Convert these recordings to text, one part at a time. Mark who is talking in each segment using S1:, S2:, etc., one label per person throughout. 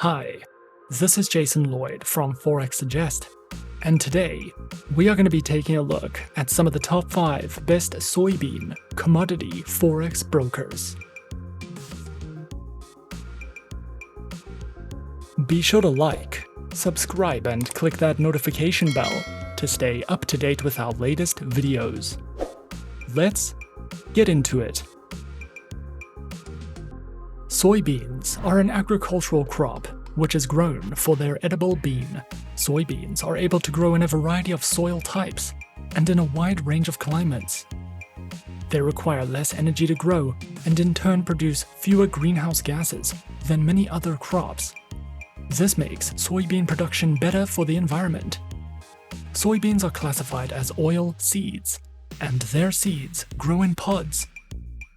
S1: Hi, this is Jason Lloyd from Forexsuggest, and today we are going to be taking a look at some of the top 5 best soybean commodity Forex brokers. Be sure to like, subscribe, and click that notification bell to stay up to date with our latest videos. Let's get into it. Soybeans are an agricultural crop which is grown for their edible bean. Soybeans are able to grow in a variety of soil types and in a wide range of climates. They require less energy to grow and in turn produce fewer greenhouse gases than many other crops. This makes soybean production better for the environment. Soybeans are classified as oil seeds, and their seeds grow in pods.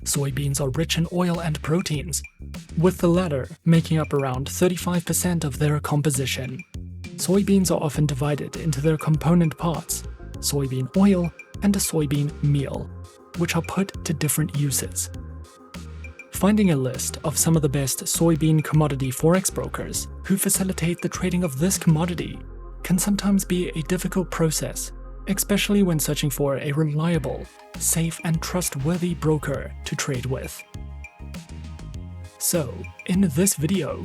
S1: Soybeans are rich in oil and proteins, with the latter making up around 35% of their composition. Soybeans are often divided into their component parts, soybean oil and a soybean meal, which are put to different uses. Finding a list of some of the best soybean commodity forex brokers who facilitate the trading of this commodity can sometimes be a difficult process, especially when searching for a reliable, safe, and trustworthy broker to trade with. So, in this video,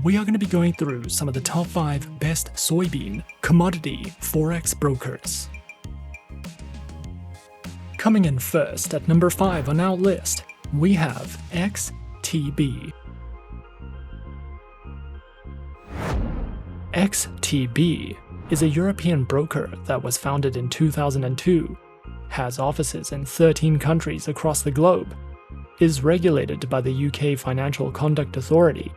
S1: we are going to be going through some of the top 5 best soybean commodity forex brokers. Coming in first at number 5 on our list, we have XTB. XTB is a European broker that was founded in 2002, has offices in 13 countries across the globe, is regulated by the UK Financial Conduct Authority,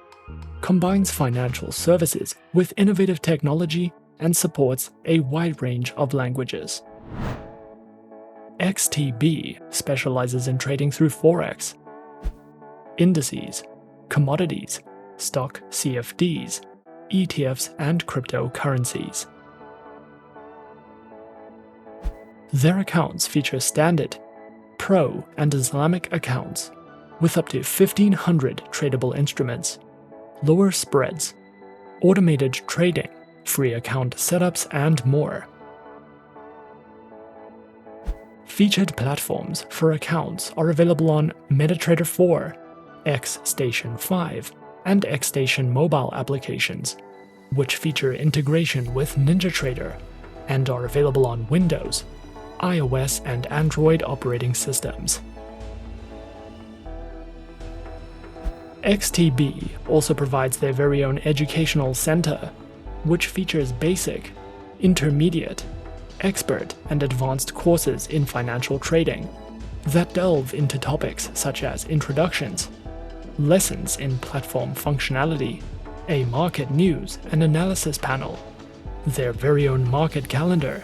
S1: combines financial services with innovative technology, and supports a wide range of languages. XTB specializes in trading through Forex, Indices, Commodities, stock CFDs, ETFs, and cryptocurrencies. Their accounts feature standard, pro, and Islamic accounts, with up to 1,500 tradable instruments, lower spreads, automated trading, free account setups, and more. Featured platforms for accounts are available on MetaTrader 4, XStation 5, and XStation mobile applications, which feature integration with NinjaTrader and are available on Windows, iOS, and Android operating systems. XTB also provides their very own educational center, which features basic, intermediate, expert, and advanced courses in financial trading that delve into topics such as introductions, lessons in platform functionality, a market news and analysis panel, their very own market calendar,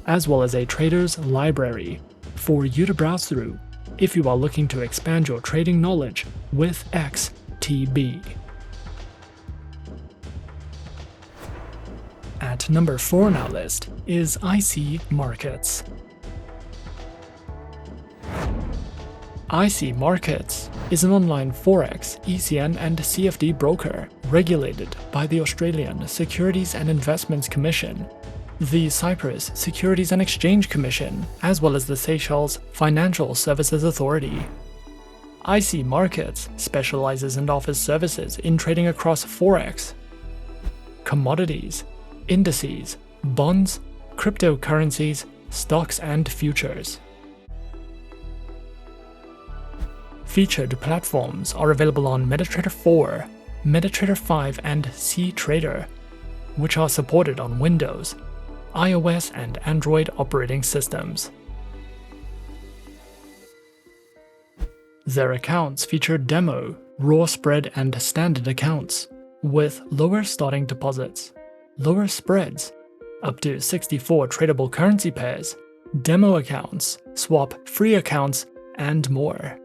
S1: as well as a trader's library for you to browse through if you are looking to expand your trading knowledge with XTB. At number 4 on our list is IC Markets. IC Markets is an online Forex, ECN, and CFD broker regulated by the Australian Securities and Investments Commission, the Cyprus Securities and Exchange Commission, as well as the Seychelles Financial Services Authority. IC Markets specializes and offers services in trading across Forex, commodities, indices, bonds, cryptocurrencies, stocks, and futures. Featured platforms are available on MetaTrader 4, MetaTrader 5, and cTrader, which are supported on Windows, iOS, and Android operating systems. Their accounts feature demo, raw spread, and standard accounts, with lower starting deposits, lower spreads, up to 64 tradable currency pairs, demo accounts, swap free accounts, and more.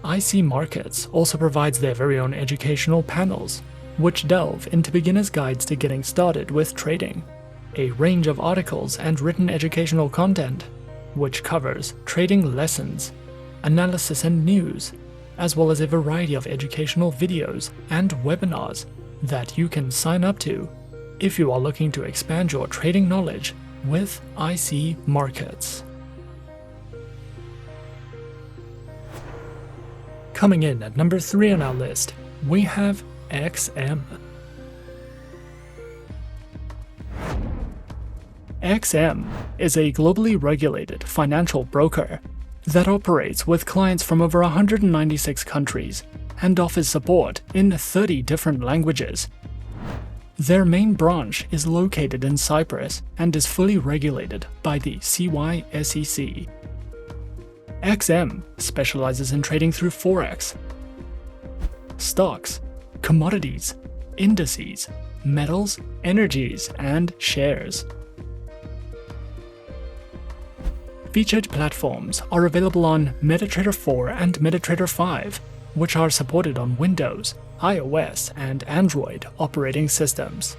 S1: IC Markets also provides their very own educational panels, which delve into beginners' guides to getting started with trading, a range of articles and written educational content, which covers trading lessons, analysis and news, as well as a variety of educational videos and webinars that you can sign up to if you are looking to expand your trading knowledge with IC Markets. Coming in at number 3 on our list, we have XM. XM is a globally regulated financial broker that operates with clients from over 196 countries and offers support in 30 different languages. Their main branch is located in Cyprus and is fully regulated by the CYSEC. XM specializes in trading through Forex, stocks, commodities, indices, metals, energies, and shares. Featured platforms are available on MetaTrader 4 and MetaTrader 5, which are supported on Windows, iOS, and Android operating systems.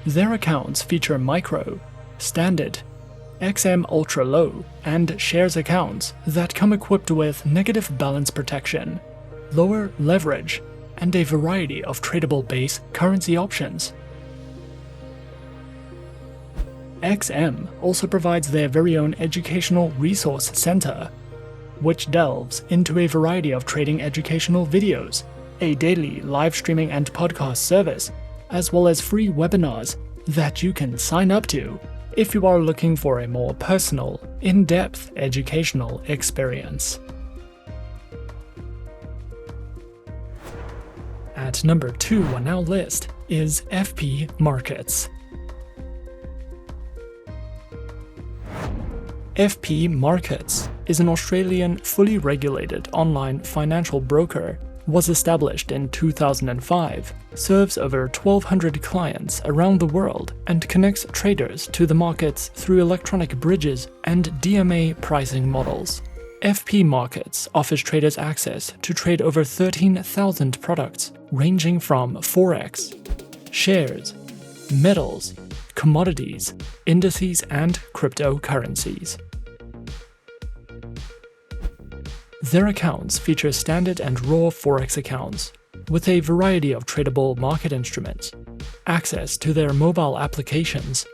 S1: Their accounts feature micro, standard, XM Ultra Low, and shares accounts that come equipped with negative balance protection, lower leverage, and a variety of tradable base currency options. XM also provides their very own educational resource center, which delves into a variety of trading educational videos, a daily live streaming and podcast service, as well as free webinars that you can sign up to if you are looking for a more personal, in-depth educational experience. At number 2 on our list is FP Markets. FP Markets is an Australian fully regulated online financial broker, was established in 2005, serves over 1,200 clients around the world, and connects traders to the markets through electronic bridges and DMA pricing models. FP Markets offers traders access to trade over 13,000 products ranging from Forex, shares, metals, commodities, indices, and cryptocurrencies. Their accounts feature standard and raw Forex accounts, with a variety of tradable market instruments, access to their mobile applications,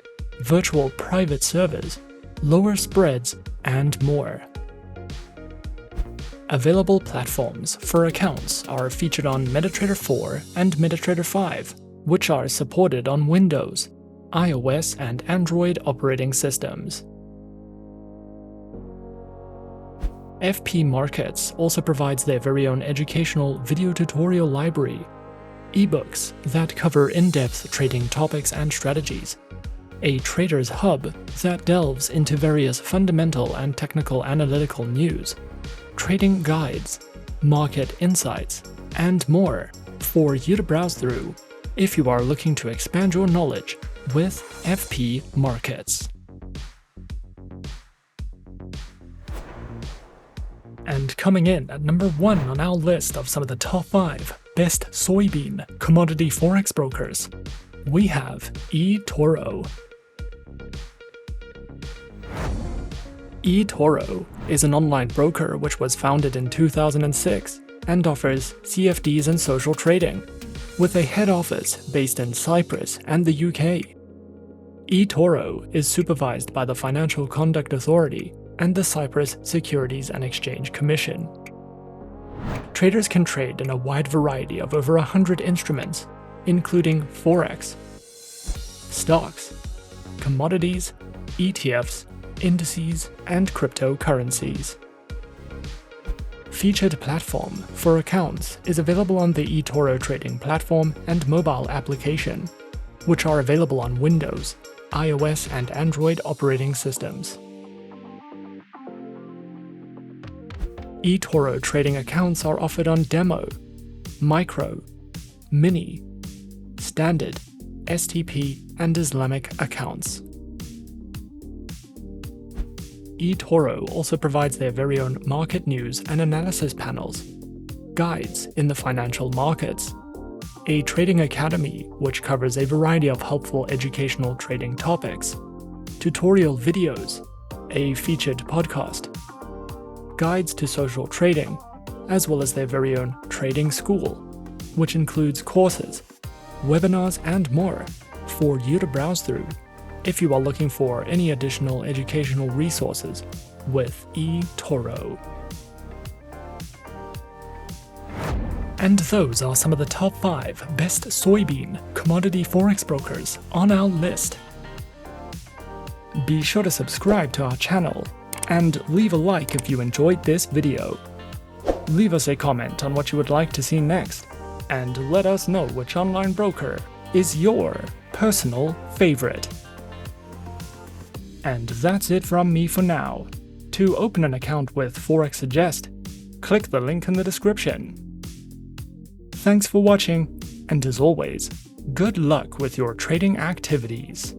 S1: virtual private servers, lower spreads, and more. Available platforms for accounts are featured on MetaTrader 4 and MetaTrader 5, which are supported on Windows, iOS, and Android operating systems. FP Markets also provides their very own educational video tutorial library, ebooks that cover in-depth trading topics and strategies, a trader's hub that delves into various fundamental and technical analytical news, trading guides, market insights, and more for you to browse through if you are looking to expand your knowledge with FP Markets. And coming in at number 1 on our list of some of the top 5 best soybean commodity forex brokers, we have eToro. eToro is an online broker which was founded in 2006 and offers CFDs and social trading, with a head office based in Cyprus and the UK. eToro is supervised by the Financial Conduct Authority and the Cyprus Securities and Exchange Commission. Traders can trade in a wide variety of over 100 instruments, including Forex, stocks, commodities, ETFs, indices, and cryptocurrencies. Featured platform for accounts is available on the eToro trading platform and mobile application, which are available on Windows, iOS, and Android operating systems. eToro trading accounts are offered on Demo, Micro, Mini, Standard, STP, and Islamic accounts. eToro also provides their very own market news and analysis panels, guides in the financial markets, a trading academy which covers a variety of helpful educational trading topics, tutorial videos, a featured podcast, guides to social trading, as well as their very own trading school, which includes courses, webinars, and more for you to browse through if you are looking for any additional educational resources with eToro. And those are some of the top 5 best soybean commodity forex brokers on our list. Be sure to subscribe to our channel and leave a like if you enjoyed this video. Leave us a comment on what you would like to see next, and let us know which online broker is your personal favorite. And that's it from me for now. To open an account with Forexsuggest, click the link in the description. Thanks for watching, and as always, good luck with your trading activities.